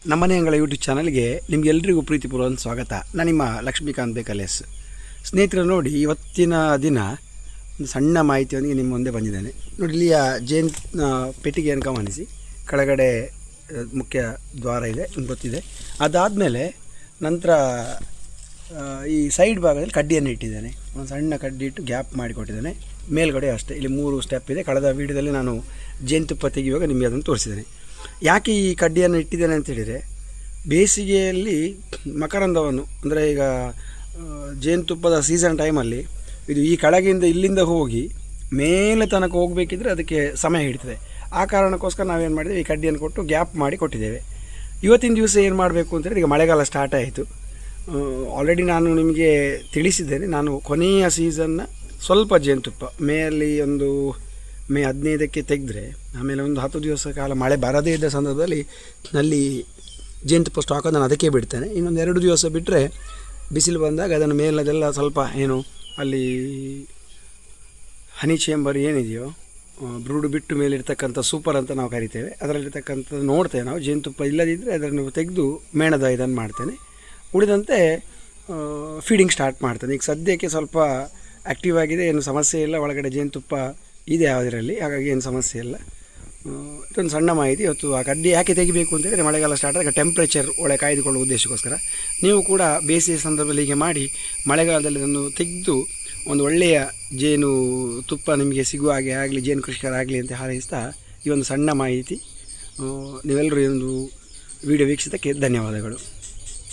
ನಮ್ಮನೆ ಅಂಗಳ ಯೂಟ್ಯೂಬ್ ಚಾನಲ್ಗೆ ನಿಮಗೆಲ್ಲರಿಗೂ ಪ್ರೀತಿಪೂರ್ವಕ ಸ್ವಾಗತ. ನಾನು ನಿಮ್ಮ ಲಕ್ಷ್ಮೀಕಾಂತ್ ಬೇಕಲೇಸ್. ಸ್ನೇಹಿತರು ನೋಡಿ, ಇವತ್ತಿನ ದಿನ ಒಂದು ಸಣ್ಣ ಮಾಹಿತಿಯೊಂದಿಗೆ ನಿಮ್ಮ ಮುಂದೆ ಬಂದಿದ್ದೇನೆ. ನೋಡಿ, ಇಲ್ಲಿಯ ಜೇನು ಪೆಟ್ಟಿಗೆಯನ್ನು ಗಮನಿಸಿ. ಕೆಳಗಡೆ ಮುಖ್ಯ ದ್ವಾರ ಇದೆ, ಗೊತ್ತಿದೆ. ಅದಾದಮೇಲೆ ನಂತರ ಈ ಸೈಡ್ ಭಾಗದಲ್ಲಿ ಕಡ್ಡಿಯನ್ನು ಇಟ್ಟಿದ್ದೇನೆ. ಒಂದು ಸಣ್ಣ ಕಡ್ಡಿ ಇಟ್ಟು ಗ್ಯಾಪ್ ಮಾಡಿಕೊಟ್ಟಿದ್ದೇನೆ. ಮೇಲ್ಗಡೆ ಅಷ್ಟೇ, ಇಲ್ಲಿ 3 ಸ್ಟೆಪ್ ಇದೆ. ಕಳೆದ ವೀಡಿಯೋದಲ್ಲಿ ನಾನು ಜೇನುತುಪ್ಪ ತೆಗೆಯುವಾಗ ನಿಮಗೆ ಅದನ್ನು ತೋರಿಸಿದ್ದೇನೆ. ಯಾಕೆ ಈ ಕಡ್ಡಿಯನ್ನು ಇಟ್ಟಿದ್ದೇನೆ ಅಂತ ಹೇಳಿದರೆ, ಬೇಸಿಗೆಯಲ್ಲಿ ಮಕರಂದವನ್ನು ಅಂದರೆ ಈಗ ಜೇನುತುಪ್ಪದ ಸೀಸನ್ ಟೈಮಲ್ಲಿ ಇದು ಈ ಕೆಳಗಿಂದ ಇಲ್ಲಿಂದ ಹೋಗಿ ಮೇಲೆ ತನಕ ಹೋಗಬೇಕಿದ್ರೆ ಅದಕ್ಕೆ ಸಮಯ ಹಿಡಿತದೆ. ಆ ಕಾರಣಕ್ಕೋಸ್ಕರ ನಾವೇನು ಮಾಡಿದ್ದೇವೆ, ಈ ಕಡ್ಡಿಯನ್ನು ಕೊಟ್ಟು ಗ್ಯಾಪ್ ಮಾಡಿ ಕೊಟ್ಟಿದ್ದೇವೆ. ಇವತ್ತಿನ ದಿವಸ ಏನು ಮಾಡಬೇಕು ಅಂತೇಳಿ, ಈಗ ಮಳೆಗಾಲ ಸ್ಟಾರ್ಟ್ ಆಯಿತು. ಆಲ್ರೆಡಿ ನಾನು ನಿಮಗೆ ತಿಳಿಸಿದ್ದೇನೆ, ನಾನು ಕೊನೆಯ ಸೀಸನ್ನ ಸ್ವಲ್ಪ ಜೇನುತುಪ್ಪ ಮೇಯಲ್ಲಿ ಒಂದು ಮೇ 15ಕ್ಕೆ ತೆಗೆದ್ರೆ ಆಮೇಲೆ ಒಂದು 10 ದಿವಸ ಕಾಲ ಮಳೆ ಬರದೇ ಇದ್ದ ಸಂದರ್ಭದಲ್ಲಿ ಅಲ್ಲಿ ಜೇನುತುಪ್ಪ ಸ್ಟಾಕನ್ನು ನಾನು ಅದಕ್ಕೆ ಬಿಡ್ತೇನೆ. ಇನ್ನೊಂದು 2 ದಿವಸ ಬಿಟ್ಟರೆ ಬಿಸಿಲು ಬಂದಾಗ ಅದನ್ನು ಮೇಲದೆಲ್ಲ ಸ್ವಲ್ಪ ಏನು ಅಲ್ಲಿ ಹನಿ ಚೇಂಬರ್ ಏನಿದೆಯೋ, ಬ್ರೂಡು ಬಿಟ್ಟು ಮೇಲಿರ್ತಕ್ಕಂಥ ಸೂಪರ್ ಅಂತ ನಾವು ಕರಿತೇವೆ, ಅದರಲ್ಲಿರ್ತಕ್ಕಂಥದ್ದು ನೋಡ್ತೇವೆ ನಾವು. ಜೇನುತುಪ್ಪ ಇಲ್ಲದಿದ್ದರೆ ಅದನ್ನು ತೆಗೆದು ಮೇಣದ ಇದನ್ನು ಮಾಡ್ತೇನೆ. ಉಳಿದಂತೆ ಫೀಡಿಂಗ್ ಸ್ಟಾರ್ಟ್ ಮಾಡ್ತೇನೆ. ಈಗ ಸದ್ಯಕ್ಕೆ ಸ್ವಲ್ಪ ಆ್ಯಕ್ಟಿವ್ ಆಗಿದೆ, ಏನು ಸಮಸ್ಯೆ ಇಲ್ಲ. ಒಳಗಡೆ ಜೇನುತುಪ್ಪ ಇದೆ ಯಾವುದರಲ್ಲಿ, ಹಾಗಾಗಿ ಏನು ಸಮಸ್ಯೆ ಇಲ್ಲ. ಇದೊಂದು ಸಣ್ಣ ಮಾಹಿತಿ. ಇವತ್ತು ಆ ಕಡ್ಡಿ ಯಾಕೆ ತೆಗಿಬೇಕು ಅಂತೇಳಿದರೆ, ಮಳೆಗಾಲ ಸ್ಟಾರ್ಟ್ ಆದಾಗ ಟೆಂಪ್ರೇಚರ್ ಒಳ್ಳೆ ಕಾಯ್ದುಕೊಳ್ಳುವ ಉದ್ದೇಶಕ್ಕೋಸ್ಕರ. ನೀವು ಕೂಡ ಬೇಸಿಗೆ ಸಂದರ್ಭದಲ್ಲಿ ಹೀಗೆ ಮಾಡಿ ಮಳೆಗಾಲದಲ್ಲಿ ಅದನ್ನು ತೆಗೆದು ಒಂದು ಒಳ್ಳೆಯ ಜೇನು ತುಪ್ಪ ನಿಮಗೆ ಸಿಗುವ ಹಾಗೆ ಆಗಲಿ, ಜೇನು ಕೃಷಿಕರಾಗಲಿ ಅಂತ ಹಾರೈಸ್ತಾ ಈ ಒಂದು ಸಣ್ಣ ಮಾಹಿತಿ. ನೀವೆಲ್ಲರೂ ಈ ಒಂದು ವಿಡಿಯೋ ವೀಕ್ಷಿಸೋಕ್ಕೆ ಧನ್ಯವಾದಗಳು.